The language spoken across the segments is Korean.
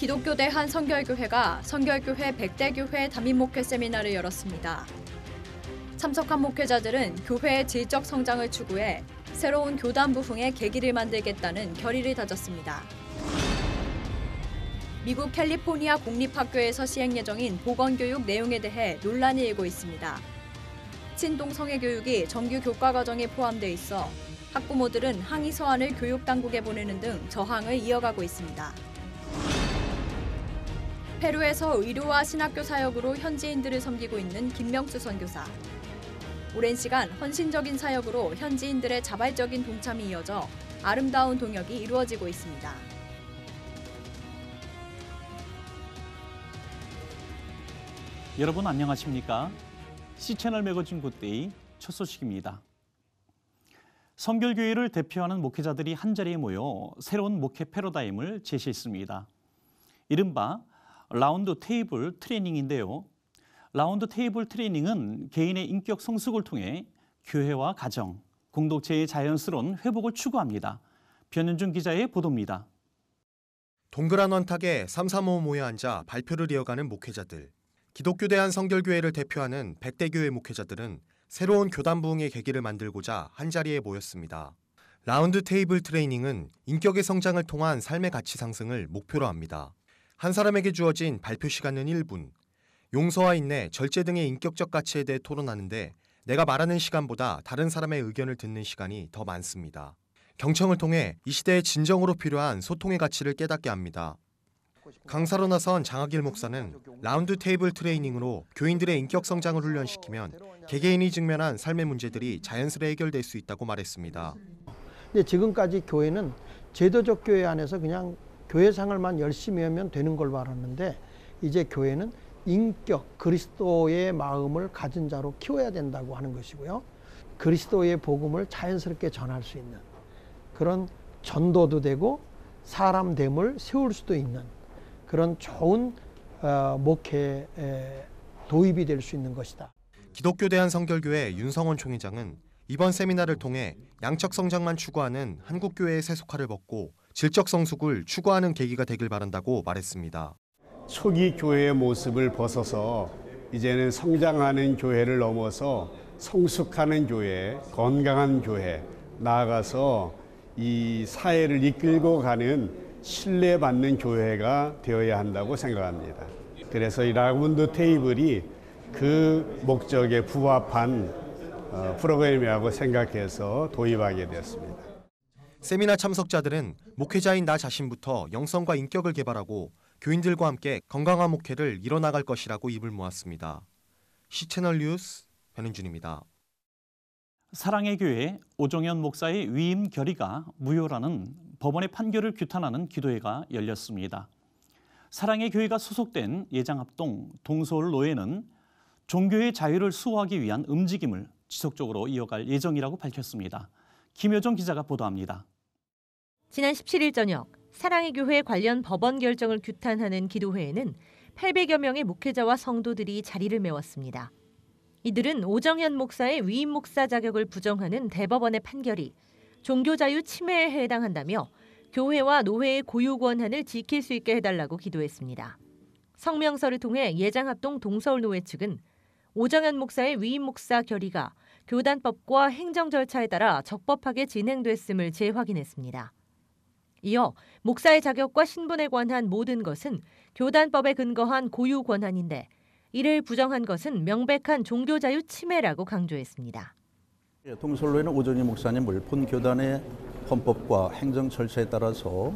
기독교 대한성결교회가 성결교회 100대 교회 담임 목회 세미나를 열었습니다. 참석한 목회자들은 교회의 질적 성장을 추구해 새로운 교단 부흥의 계기를 만들겠다는 결의를 다졌습니다. 미국 캘리포니아 공립학교에서 시행 예정인 보건교육 내용에 대해 논란이 일고 있습니다. 친동 성애 교육이 정규 교과 과정에 포함돼 있어 학부모들은 항의 서한을 교육당국에 보내는 등 저항을 이어가고 있습니다. 페루에서 의료와 신학교 사역으로 현지인들을 섬기고 있는 김명수 선교사. 오랜 시간 헌신적인 사역으로 현지인들의 자발적인 동참이 이어져 아름다운 동역이 이루어지고 있습니다. 여러분 안녕하십니까? C채널 매거진 굿데이 첫 소식입니다. 성결교회를 대표하는 목회자들이 한자리에 모여 새로운 목회 패러다임을 제시했습니다. 이른바 라운드 테이블 트레이닝인데요. 라운드 테이블 트레이닝은 개인의 인격 성숙을 통해 교회와 가정, 공동체의 자연스러운 회복을 추구합니다. 변현준 기자의 보도입니다. 동그란 원탁에 335 모여 앉아 발표를 이어가는 목회자들. 기독교 대한성결교회를 대표하는 100대 교회 목회자들은 새로운 교단 부흥의 계기를 만들고자 한자리에 모였습니다. 라운드 테이블 트레이닝은 인격의 성장을 통한 삶의 가치 상승을 목표로 합니다. 한 사람에게 주어진 발표 시간은 1분. 용서와 인내, 절제 등의 인격적 가치에 대해 토론하는데 내가 말하는 시간보다 다른 사람의 의견을 듣는 시간이 더 많습니다. 경청을 통해 이 시대에 진정으로 필요한 소통의 가치를 깨닫게 합니다. 강사로 나선 장학일 목사는 라운드 테이블 트레이닝으로 교인들의 인격 성장을 훈련시키면 개개인이 직면한 삶의 문제들이 자연스레 해결될 수 있다고 말했습니다. 근데 지금까지 교회는 제도적 교회 안에서 그냥 교회 생활만 열심히 하면 되는 걸 알았는데 이제 교회는 인격, 그리스도의 마음을 가진 자로 키워야 된다고 하는 것이고요. 그리스도의 복음을 자연스럽게 전할 수 있는 그런 전도도 되고 사람됨을 세울 수도 있는 그런 좋은 목회에 도입이 될 수 있는 것이다. 기독교 대한성결교회 윤성원 총회장은 이번 세미나를 통해 양적 성장만 추구하는 한국교회의 세속화를 벗고 질적 성숙을 추구하는 계기가 되길 바란다고 말했습니다. 초기 교회의 모습을 벗어서 이제는 성장하는 교회를 넘어서 성숙하는 교회, 건강한 교회, 나아가서 이 사회를 이끌고 가는 신뢰받는 교회가 되어야 한다고 생각합니다. 그래서 이 라운드 테이블이 그 목적에 부합한 프로그램이라고 생각해서 도입하게 되었습니다. 세미나 참석자들은 목회자인 나 자신부터 영성과 인격을 개발하고 교인들과 함께 건강한 목회를 이뤄나갈 것이라고 입을 모았습니다. C채널 뉴스 변은준입니다. 사랑의 교회 오정현 목사의 위임 결의가 무효라는 법원의 판결을 규탄하는 기도회가 열렸습니다. 사랑의 교회가 소속된 예장합동 동서울 노회는 종교의 자유를 수호하기 위한 움직임을 지속적으로 이어갈 예정이라고 밝혔습니다. 김효정 기자가 보도합니다. 지난 17일 저녁 사랑의 교회 관련 법원 결정을 규탄하는 기도회에는 800여 명의 목회자와 성도들이 자리를 메웠습니다. 이들은 오정현 목사의 위임 목사 자격을 부정하는 대법원의 판결이 종교자유 침해에 해당한다며 교회와 노회의 고유 권한을 지킬 수 있게 해달라고 기도했습니다. 성명서를 통해 예장합동 동서울노회 측은 오정현 목사의 위임 목사 결의가 교단법과 행정 절차에 따라 적법하게 진행됐음을 재확인했습니다. 이어 목사의 자격과 신분에 관한 모든 것은 교단법에 근거한 고유 권한인데 이를 부정한 것은 명백한 종교자유 침해라고 강조했습니다. 동서울노회는 오정현 목사님을 본 교단의 헌법과 행정 절차에 따라서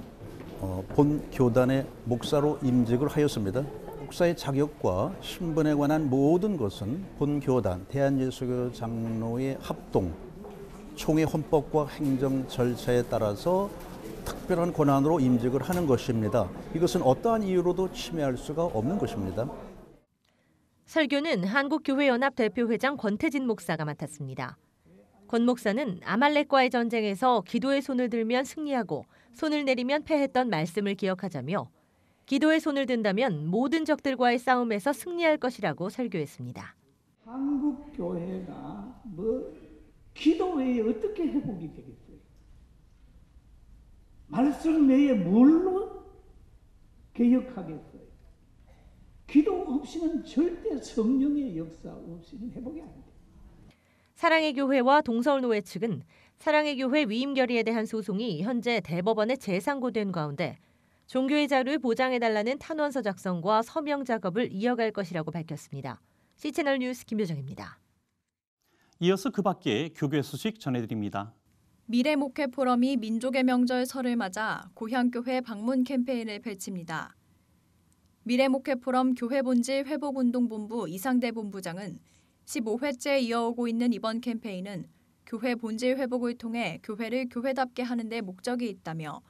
본 교단의 목사로 임직을 하였습니다. 목사의 자격과 신분에 관한 모든 것은 본 교단 대한예수교 장로의 합동 총회 헌법과 행정 절차에 따라서 특별한 권한으로 임직을 하는 것입니다. 이것은 어떠한 이유로도 침해할 수가 없는 것입니다. 설교는 한국교회연합 대표회장 권태진 목사가 맡았습니다. 권 목사는 아말렉과의 전쟁에서 기도의 손을 들면 승리하고 손을 내리면 패했던 말씀을 기억하자며 기도의 손을 든다면 모든 적들과의 싸움에서 승리할 것이라고 설교했습니다. 한국교회가 기도 외에 어떻게 회복이 되겠어요? 말씀 외에 뭘로 개혁하겠어요. 기도 없이는 절대 성령의 역사 없이는 회복이 안 돼요. 사랑의 교회와 동서울노회 측은 사랑의 교회 위임 결의에 대한 소송이 현재 대법원에 재상고된 가운데 종교의 자유를 보장해달라는 탄원서 작성과 서명 작업을 이어갈 것이라고 밝혔습니다. C채널 뉴스 김효정입니다. 이어서 그 밖에 교회 소식 전해드립니다. 미래목회 포럼이 민족의 명절 설을 맞아 고향교회 방문 캠페인을 펼칩니다. 미래목회 포럼 교회본질 회복운동본부 이상대 본부장은 15회째 이어오고 있는 이번 캠페인은 교회 본질 회복을 통해 교회를 교회답게 하는 데 목적이 있다며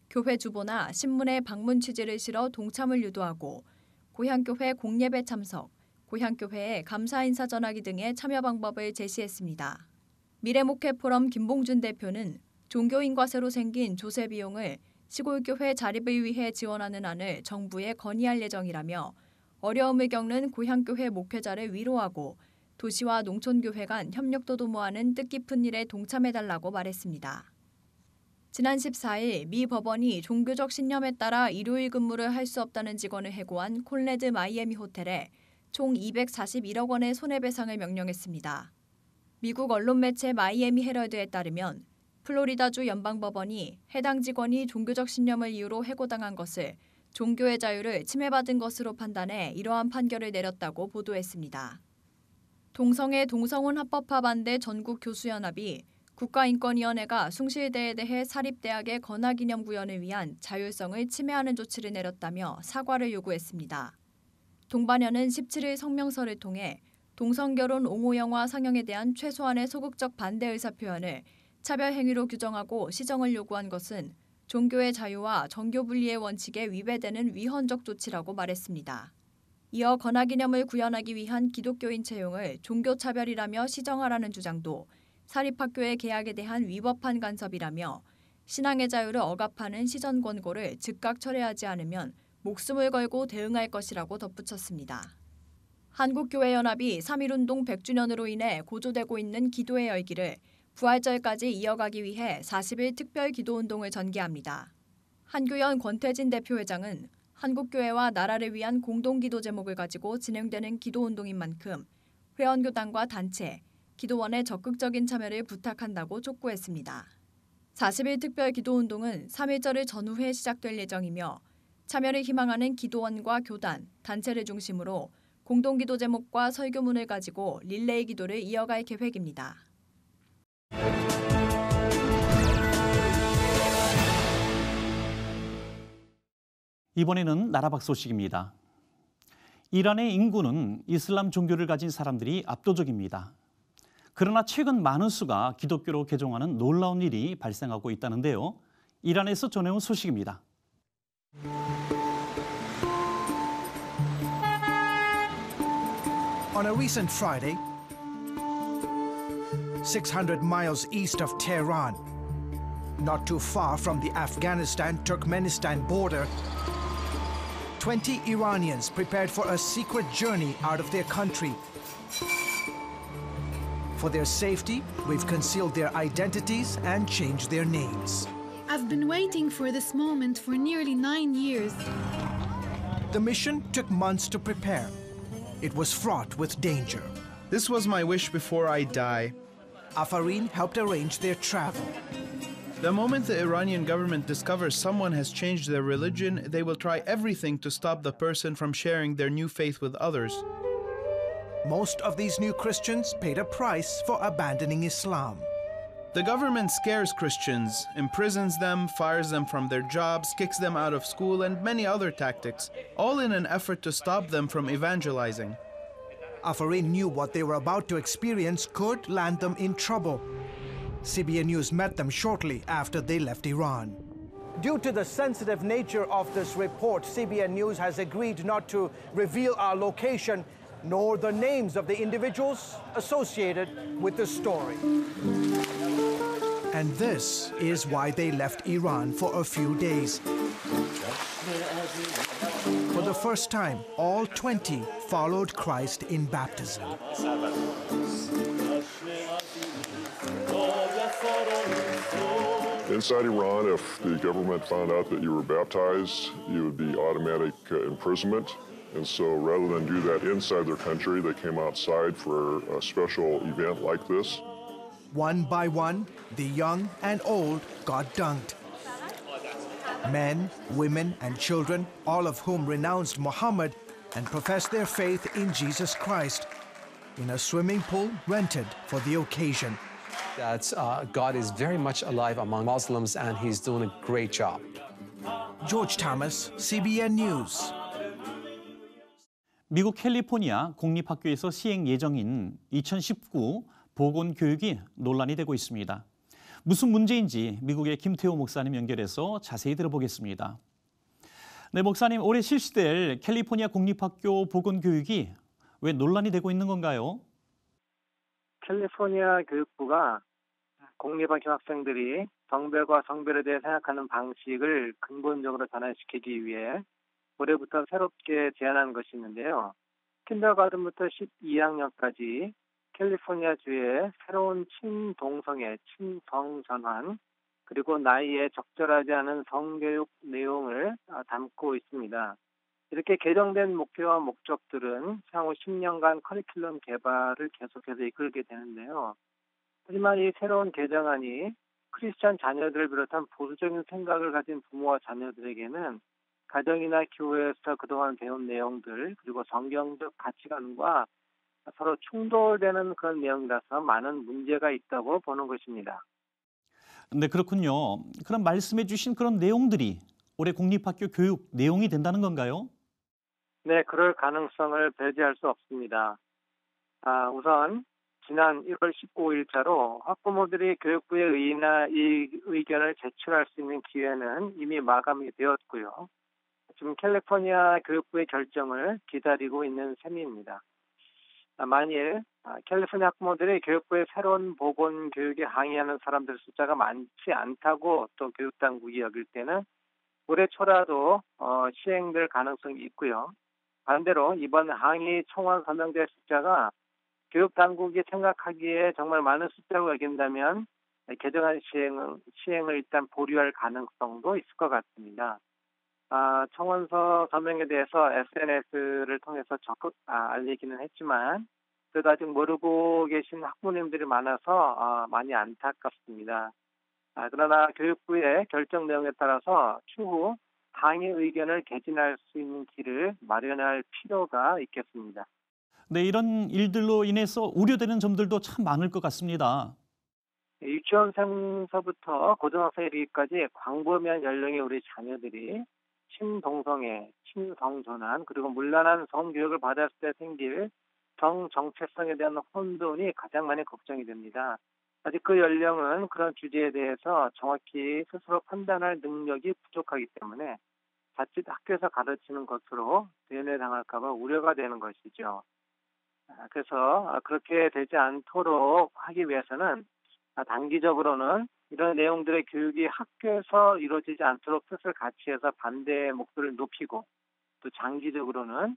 교회 주보나 신문에 방문 취지를 실어 동참을 유도하고 고향교회 공예배 참석, 고향교회에 감사 인사 전하기 등의 참여 방법을 제시했습니다. 미래목회 포럼 김봉준 대표는 종교인과 새로 생긴 조세 비용을 시골교회 자립을 위해 지원하는 안을 정부에 건의할 예정이라며 어려움을 겪는 고향교회 목회자를 위로하고 도시와 농촌교회 간 협력도 도모하는 뜻깊은 일에 동참해달라고 말했습니다. 지난 14일 미 법원이 종교적 신념에 따라 일요일 근무를 할 수 없다는 직원을 해고한 콘레드 마이애미 호텔에 총 241억 원의 손해배상을 명령했습니다. 미국 언론 매체 마이애미 헤럴드에 따르면 플로리다주 연방법원이 해당 직원이 종교적 신념을 이유로 해고당한 것을 종교의 자유를 침해받은 것으로 판단해 이러한 판결을 내렸다고 보도했습니다. 동성애 동성혼 합법화 반대 전국교수연합이 국가인권위원회가 숭실대에 대해 사립대학의 건화기념구현을 위한 자율성을 침해하는 조치를 내렸다며 사과를 요구했습니다. 동반연은 17일 성명서를 통해 동성결혼 옹호 영화 상영에 대한 최소한의 소극적 반대 의사표현을 차별 행위로 규정하고 시정을 요구한 것은 종교의 자유와 정교 분리의 원칙에 위배되는 위헌적 조치라고 말했습니다. 이어 건화기념을 구현하기 위한 기독교인 채용을 종교차별이라며 시정하라는 주장도 사립학교의 개학에 대한 위법한 간섭이라며 신앙의 자유를 억압하는 시전 권고를 즉각 철회하지 않으면 목숨을 걸고 대응할 것이라고 덧붙였습니다. 한국교회연합이 3.1운동 100주년으로 인해 고조되고 있는 기도의 열기를 부활절까지 이어가기 위해 40일 특별기도운동을 전개합니다. 한교연 권태진 대표회장은 한국교회와 나라를 위한 공동기도 제목을 가지고 진행되는 기도운동인 만큼 회원교단과 단체, 기도원의 적극적인 참여를 부탁한다고 촉구했습니다. 40일 특별기도운동은 3.1절을 전후에 시작될 예정이며 참여를 희망하는 기도원과 교단, 단체를 중심으로 공동기도 제목과 설교문을 가지고 릴레이 기도를 이어갈 계획입니다. 이번에는 나라 밖 소식입니다. 이란의 인구는 이슬람 종교를 가진 사람들이 압도적입니다. 그러나 최근 많은 수가 기독교로 개종하는 놀라운 일이 발생하고 있다는데요. 이란에서 전해온 소식입니다. On a recent Friday, 600 miles east of Tehran, not too far from the Afghanistan-Turkmenistan border, 20 Iranians prepared for a secret journey out of their country. For their safety, we've concealed their identities and changed their names. I've been waiting for this moment for nearly 9 years. The mission took months to prepare. It was fraught with danger. This was my wish before I die. Afarin helped arrange their travel. The moment the Iranian government discovers someone has changed their religion, they will try everything to stop the person from sharing their new faith with others. Most of these new Christians paid a price for abandoning Islam. The government scares Christians, imprisons them, fires them from their jobs, kicks them out of school, and many other tactics, all in an effort to stop them from evangelizing. Afarin knew what they were about to experience could land them in trouble. CBN News met them shortly after they left Iran. Due to the sensitive nature of this report, CBN News has agreed not to reveal our location nor the names of the individuals associated with the story. And this is why they left Iran for a few days. For the first time, all 20 followed Christ in baptism. Inside Iran, if the government found out that you were baptized, you would be automatic imprisonment. And so rather than do that inside their country, they came outside for a special event like this. One by one, the young and old got dunked. Men, women, and children, all of whom renounced Muhammad and professed their faith in Jesus Christ, in a swimming pool rented for the occasion. That God is very much alive among Muslims and he's doing a great job. George Thomas, CBN News. 미국 캘리포니아 공립학교에서 시행 예정인 2019 보건교육이 논란이 되고 있습니다. 무슨 문제인지 미국의 김태호 목사님 연결해서 자세히 들어보겠습니다. 네, 목사님, 올해 실시될 캘리포니아 공립학교 보건교육이 왜 논란이 되고 있는 건가요? 캘리포니아 교육부가 공립학교 학생들이 성별과 성별에 대해 생각하는 방식을 근본적으로 전환시키기 위해 올해부터 새롭게 제안한 것이 있는데요. 킨더가든부터 12학년까지 캘리포니아주의 새로운 친동성애, 친성전환, 그리고 나이에 적절하지 않은 성교육 내용을 담고 있습니다. 이렇게 개정된 목표와 목적들은 향후 10년간 커리큘럼 개발을 계속해서 이끌게 되는데요. 하지만 이 새로운 개정안이 크리스찬 자녀들을 비롯한 보수적인 생각을 가진 부모와 자녀들에게는 가정이나 교회에서 그동안 배운 내용들, 그리고 성경적 가치관과 서로 충돌되는 그런 내용이라서 많은 문제가 있다고 보는 것입니다. 네, 그렇군요. 그럼 말씀해 주신 그런 내용들이 올해 공립학교 교육 내용이 된다는 건가요? 네, 그럴 가능성을 배제할 수 없습니다. 우선 지난 1월 15일자로 학부모들이 교육부의 이 의견을 제출할 수 있는 기회는 이미 마감이 되었고요. 지금 캘리포니아 교육부의 결정을 기다리고 있는 셈입니다. 만일 캘리포니아 학부모들이 교육부의 새로운 보건교육에 항의하는 사람들 숫자가 많지 않다고 또 교육당국이 여길 때는 올해 초라도 시행될 가능성이 있고요. 반대로 이번 항의 청원 서명자 숫자가 교육당국이 생각하기에 정말 많은 숫자로 여긴다면 개정안 시행을 일단 보류할 가능성도 있을 것 같습니다. 청원서 서명에 대해서 SNS를 통해서 적극 알리기는 했지만 그래도 아직 모르고 계신 학부모님들이 많아서 많이 안타깝습니다. 그러나 교육부의 결정 내용에 따라서 추후 항의 의견을 개진할 수 있는 길을 마련할 필요가 있겠습니다. 네, 이런 일들로 인해서 우려되는 점들도 참 많을 것 같습니다. 유치원생서부터 고등학생에 이르기까지 광범위한 연령의 우리 자녀들이 친동성애, 친성전환, 그리고 문란한 성교육을 받았을 때 생길 정체성에 대한 혼돈이 가장 많이 걱정이 됩니다. 아직 그 연령은 그런 주제에 대해서 정확히 스스로 판단할 능력이 부족하기 때문에 자칫 학교에서 가르치는 것으로 대뇌당할까 봐 우려가 되는 것이죠. 그래서 그렇게 되지 않도록 하기 위해서는 단기적으로는 이런 내용들의 교육이 학교에서 이루어지지 않도록 뜻을 같이해서 반대의 목소리를 높이고 또 장기적으로는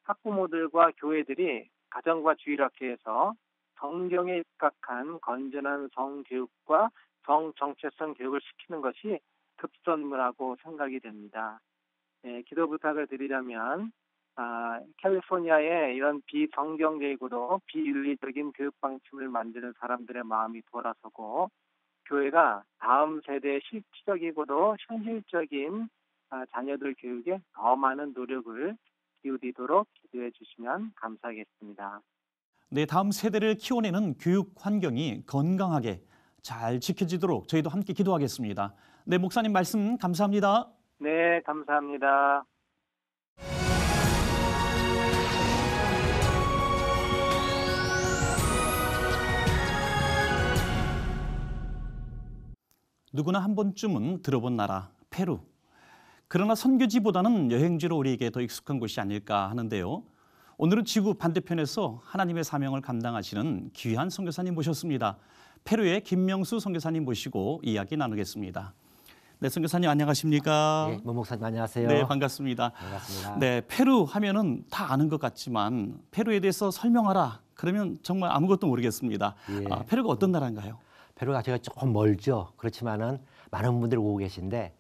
학부모들과 교회들이 가정과 주일학교에서 성경에 입각한 건전한 성교육과 성정체성 교육을 시키는 것이 급선무라고 생각이 됩니다. 기도 부탁을 드리자면 캘리포니아에 이런 비성경적이고도 비윤리적인 교육 방침을 만드는 사람들의 마음이 돌아서고 교회가 다음 세대의 실질적이고도 현실적인 자녀들 교육에 더 많은 노력을 기울이도록 기도해 주시면 감사하겠습니다. 네, 다음 세대를 키워내는 교육 환경이 건강하게 잘 지켜지도록 저희도 함께 기도하겠습니다. 네, 목사님 말씀 감사합니다. 네, 감사합니다. 누구나 한 번쯤은 들어본 나라, 페루. 그러나 선교지보다는 여행지로 우리에게 더 익숙한 곳이 아닐까 하는데요. 오늘은 지구 반대편에서 하나님의 사명을 감당하시는 귀한 선교사님 모셨습니다. 페루의 김명수 선교사님 모시고 이야기 나누겠습니다. 네, 선교사님 안녕하십니까? 네, 문 목사님 안녕하세요. 네, 반갑습니다. 반갑습니다. 네, 페루 하면은 다 아는 것 같지만 페루에 대해서 설명하라. 그러면 정말 아무것도 모르겠습니다. 예. 페루가 어떤 나라인가요? 페루가 제가 조금 멀죠. 그렇지만은 많은 분들이 오고 계신데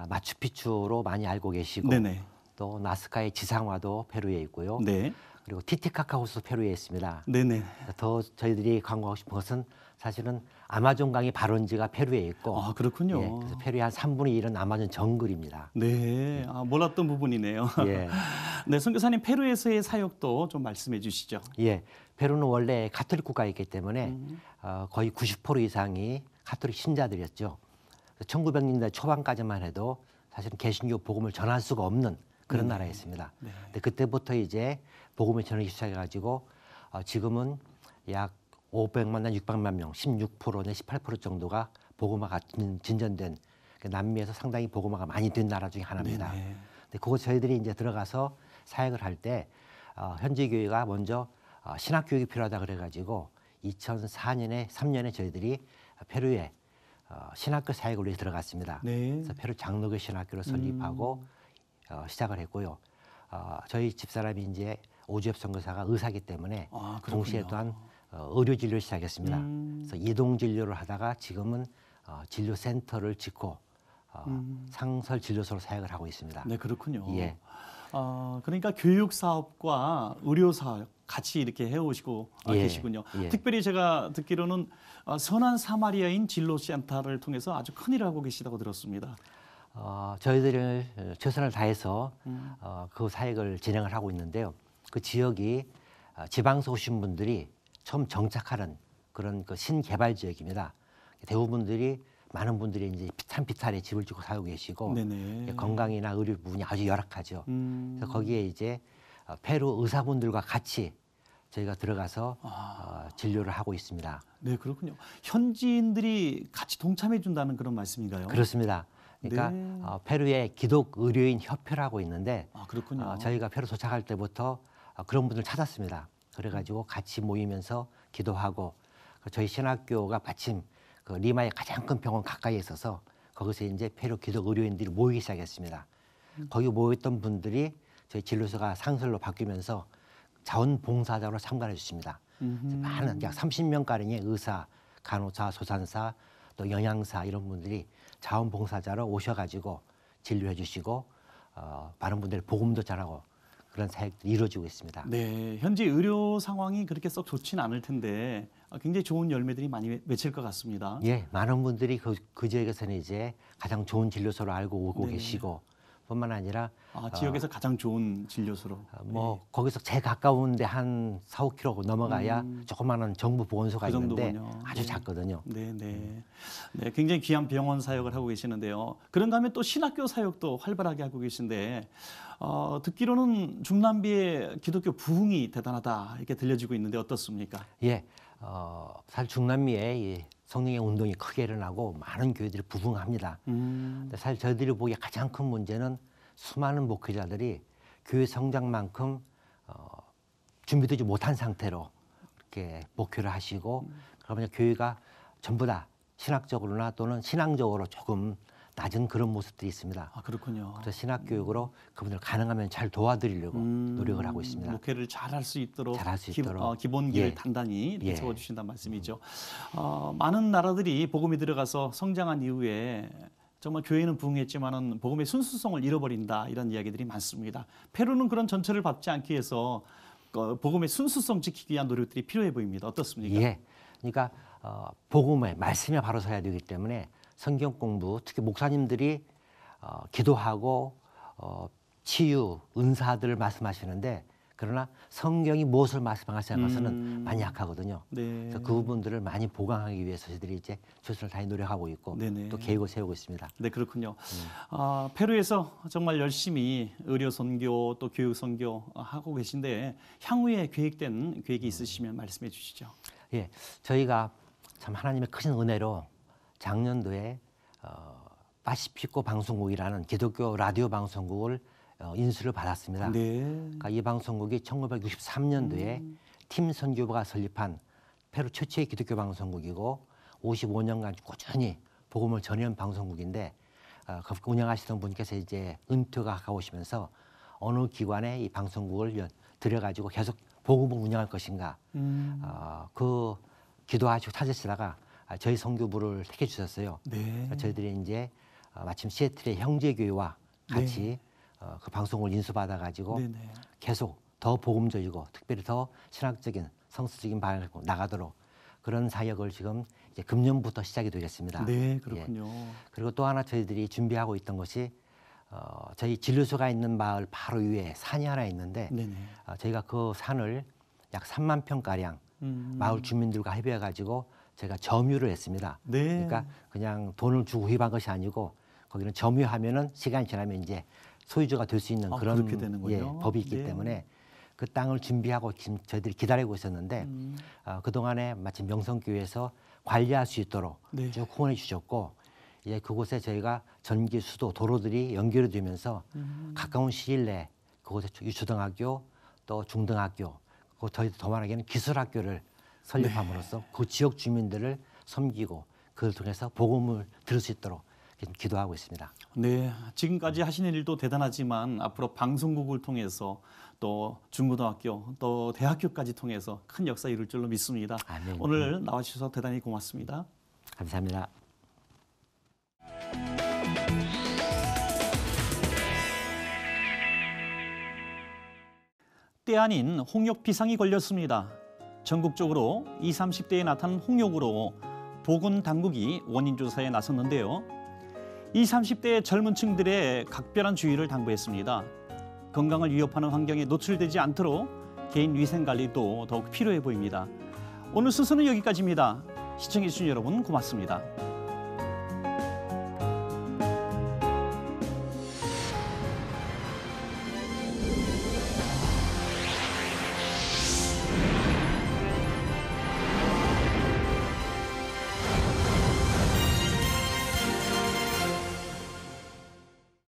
마추픽추로 많이 알고 계시고 네네. 또 나스카의 지상화도 페루에 있고요. 네. 그리고 티티카카 호수도 페루에 있습니다. 네네. 더 저희들이 광고하고 싶은 것은 사실은 아마존 강의 발원지가 페루에 있고. 아, 그렇군요. 예, 그래서 페루의 한 3분의 1은 아마존 정글입니다. 네, 몰랐던 부분이네요. 예. 네, 선교사님 페루에서의 사역도 좀 말씀해 주시죠. 예, 페루는 원래 가톨릭 국가이기 때문에 거의 90% 이상이 가톨릭 신자들이었죠. 1900년대 초반까지만 해도 사실은 개신교 복음을 전할 수가 없는 그런 나라였습니다. 네. 근데 그때부터 이제 복음을 전하기 시작해가지고 지금은 약 500만, 600만 명, 16%내 18% 정도가 복음화가 진전된 남미에서 상당히 복음화가 많이 된 나라 중에 하나입니다. 네네. 근데 그거 저희들이 이제 들어가서 사역을 할 때 현지 교회가 먼저 신학 교육이 필요하다 그래가지고 2004년에 3년에 저희들이 페루에 신학교 사역을 위해 들어갔습니다. 네. 그래서 페루 장로교 신학교를 설립하고 시작을 했고요. 저희 집사람이 이제 오주엽 선교사가 의사이기 때문에 동시에 또한 의료 진료를 시작했습니다. 그래서 이동 진료를 하다가 지금은 진료센터를 짓고 상설 진료소로 사역을 하고 있습니다. 네, 그렇군요. 예. 그러니까 교육 사업과 의료 사업 같이 이렇게 해오시고 계시군요. 예. 특별히 제가 듣기로는 선한 사마리아인 진로센터를 통해서 아주 큰 일을 하고 계시다고 들었습니다. 저희들을 최선을 다해서 그 사역을 진행을 하고 있는데요. 그 지역이 지방서 오신 분들이 처음 정착하는 그런 그 신개발 지역입니다. 대부분들이 많은 분들이 이제 비탈에 집을 짓고 살고 계시고 네네. 건강이나 의료 부분이 아주 열악하죠. 그래서 거기에 이제 페루 의사분들과 같이 저희가 들어가서 진료를 하고 있습니다. 네, 그렇군요. 현지인들이 같이 동참해 준다는 그런 말씀인가요? 그렇습니다. 그러니까 네. 페루의 기독 의료인 협회라고 있는데 그렇군요. 저희가 페루 도착할 때부터 그런 분들 찾았습니다. 그래가지고 같이 모이면서 기도하고 저희 신학교가 마침 그 리마의 가장 큰 병원 가까이에 있어서 거기서 이제 페루 기독 의료인들이 모이기 시작했습니다. 거기 모였던 분들이 저희 진료소가 상설로 바뀌면서 자원봉사자로 참가해 주십니다. 많은 약 30명가량의 의사, 간호사, 소산사, 또 영양사 이런 분들이 자원봉사자로 오셔가지고 진료해 주시고 많은 분들이 복음도 전하고 그런 사역들이 이루어지고 있습니다. 네, 현재 의료 상황이 그렇게 썩 좋지는 않을 텐데 굉장히 좋은 열매들이 많이 맺힐 것 같습니다. 예, 많은 분들이 그 지역에서는 이제 가장 좋은 진료소로 알고 오고 네. 계시고 뿐만 아니라 지역에서 가장 좋은 진료소로. 거기서 제일 가까운데 한 4, 5km 넘어가야 조그마한 정부 보건소가 그 있는데 정도군요. 아주 작거든요. 네, 굉장히 귀한 병원 사역을 하고 계시는데요. 그런가 하면 또 신학교 사역도 활발하게 하고 계신데 듣기로는 중남미의 기독교 부흥이 대단하다 이렇게 들려지고 있는데 어떻습니까? 예, 사실 중남미에 이 성령의 운동이 크게 일어나고 많은 교회들이 부흥합니다. 근데 사실 저희들이 보기에 가장 큰 문제는 수많은 목회자들이 교회 성장만큼 준비되지 못한 상태로 이렇게 목회를 하시고 그러면 교회가 전부 다 신학적으로나 또는 신앙적으로 조금 낮은 그런 모습들이 있습니다. 그렇군요. 그래서 신학교육으로 그분들 가능하면 잘 도와드리려고 노력을 하고 있습니다. 목회를 잘할 수 있도록, 있도록. 기본기를 단단히 이렇게 세워주신다는 말씀이죠. 많은 나라들이 복음이 들어가서 성장한 이후에 정말 교회는 부흥했지만은 복음의 순수성을 잃어버린다 이런 이야기들이 많습니다. 페루는 그런 전철을 밟지 않기 위해서 복음의 순수성 지키기 위한 노력들이 필요해 보입니다. 어떻습니까? 예, 그러니까 복음의 말씀에 바로 서야 되기 때문에 성경 공부, 특히 목사님들이 기도하고 치유, 은사들을 말씀하시는데 그러나 성경이 무엇을 말씀하시는 것은 많이 약하거든요. 그래서 그 부분들을 많이 보강하기 위해서 저희들이 이제 최선을 다해 노력하고 있고 또 계획을 세우고 있습니다. 네, 그렇군요. 페루에서 정말 열심히 의료 선교 또 교육 선교 하고 계신데 향후에 계획된 계획이 있으시면 말씀해 주시죠. 예, 저희가 참 하나님의 크신 은혜로 작년도에 파시피코 방송국이라는 기독교 라디오 방송국을 인수를 받았습니다. 그러니까 이 방송국이 1963년도에 팀 선교부가 설립한 페루 최초의 기독교 방송국이고 55년간 꾸준히 복음을 전해온 방송국인데 운영하시던 분께서 이제 은퇴가 가까우시면서 어느 기관에 이 방송국을 들여가지고 계속 복음을 운영할 것인가 그 기도하시고 찾으시다가 저희 선교부를 택해 주셨어요. 네. 저희들이 이제 마침 시애틀의 형제교회와 같이 그 방송을 인수받아 가지고 계속 더 복음적이고 특별히 더 신학적인 성서적인 방향을 나가도록 그런 사역을 지금 이제 금년부터 시작이 되겠습니다. 네, 그렇군요. 예. 그리고 또 하나 저희들이 준비하고 있던 것이 저희 진료소가 있는 마을 바로 위에 산이 하나 있는데 저희가 그 산을 약 3만 평가량 마을 주민들과 협의해 가지고 제가 점유를 했습니다. 그러니까 그냥 돈을 주고 구입한 것이 아니고 거기는 점유하면은 시간이 지나면 이제 소유주가 될 수 있는 그런 법이 있기 때문에 그 땅을 준비하고 지금 저희들이 기다리고 있었는데 그동안에 마침 명성교회에서 관리할 수 있도록 쭉 후원해 주셨고 이제 그곳에 저희가 전기, 수도, 도로들이 연결이 되면서 가까운 시일 내에 그곳에 유초등학교 또 중등학교 그리고 저희들 더 많게는 기술학교를 설립함으로써 그 지역 주민들을 섬기고 그걸 통해서 복음을 들을 수 있도록 기도하고 있습니다. 네, 지금까지 하시는 일도 대단하지만 앞으로 방송국을 통해서 또 중고등학교 또 대학교까지 통해서 큰 역사 이룰 줄로 믿습니다. 아멘. 오늘 나와주셔서 대단히 고맙습니다. 감사합니다. 때 아닌 홍역 비상이 걸렸습니다. 전국적으로 20, 30대에 나타난 홍역으로 보건당국이 원인 조사에 나섰는데요. 20, 30대의 젊은 층들의 각별한 주의를 당부했습니다. 건강을 위협하는 환경에 노출되지 않도록 개인 위생 관리도 더욱 필요해 보입니다. 오늘 순서는 여기까지입니다. 시청해주신 여러분 고맙습니다.